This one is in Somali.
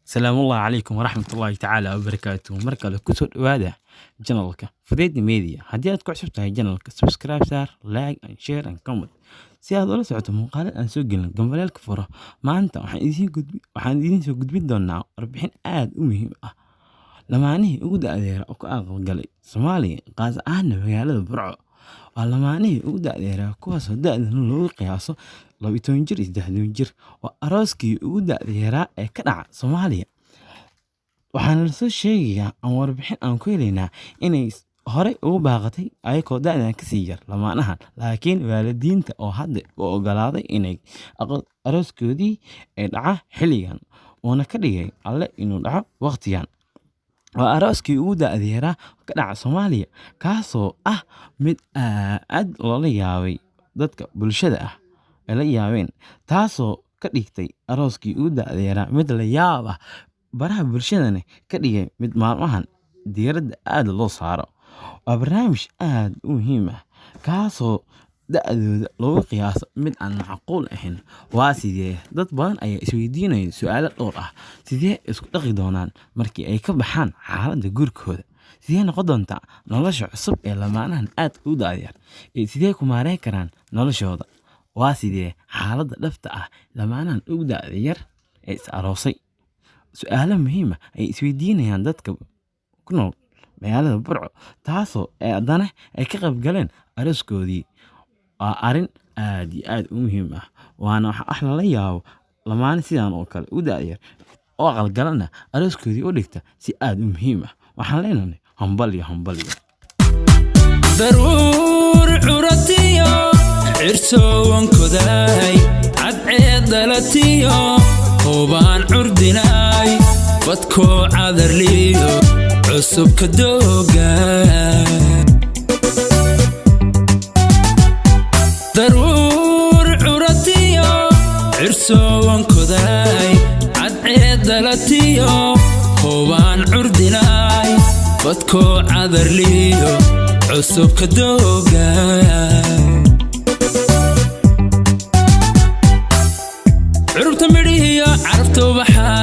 السلام الله عليكم ورحمة الله تعالى وبركاته. مركز كسر وهذا جنرالك فديت ميديا هدي أتكو عشبت هاي جنرالك سبسكرايب صار لايك and share and comment si aad ula socoto muuqaal aan soo gelin gambaleelka furo maanta waxaan idiin soo gudbin doonaa warbixin aad u muhiim ah lamaanihii ugu da'deera oo ka aqalgalay Soomaaliya qaas ahaan magaalada Burco waa lamaanihii ugu da'deera kuwaas oo da'doodu lagu qiyaaso 12 jir iyo 13 jir waa arooskii ugu da'deera ee ka dhaca Soomaaliya waxaan la soo sheegayaa aan warbixin aan ku helaynaa inay hore ugu baaqatay ayagoo da'dan ka sii yar lamaanahan laakiin waalidiinta oo hadda u ogolaaday inay arooskoodii ay dhaca xilligan uuna ka dhigay alle inuu dhaco waqtigan waa arooskii ugu da'deera ka dhaca Soomaaliya kaasoo ah mid aad loola yaabay dadka bulshada ah la yaabeen taasoo ka dhigtay arooskii ugu da'deera mid la yaab ah baraha bulshadana ka dhigay mid maalmahan diiradda aad loo saaro waa barnaamij aad u muhiim ah kaasoo da'dooda lagu qiyaaso mid aan macquul ahayn waa sidee dad badan ayaa isweydiinaya su'aalo dhowr ah sidee isku dhaqi doonaan markii ay ka baxaan xaaladda guurkooda sidee noqon doontaa nolosha cusub ee lamaanahan aad u da'yar ee sidee ku maareyn karaan noloshooda waa sidee xaaladda dhabta ah lamaanahan ugu da'yar ee is aroosay su'aalo muhiim ah ay isweydiinayaan dadka ku nool magaalada Burco taasoo haddana ay ka qayb galeen arooskoodii waa arrin aad iyo aad u muhiim ah waana wax lala yaabo lamaane sidaan oo kale u da'yar oo aqalgalana arooskoodii u dhigta si aad u muhiim ah waxaan leenahay hambal daruur curatiyo cirsoon koday cadceed dalatiyo hubaan curdinay badko cadarliyo cusub ka dooga daruur curatiyo cirsoon koday cadceed dalatiyo hubaan curdinay badko cadarliyo cusub ka dooga عرفت مريها عرفت وبحا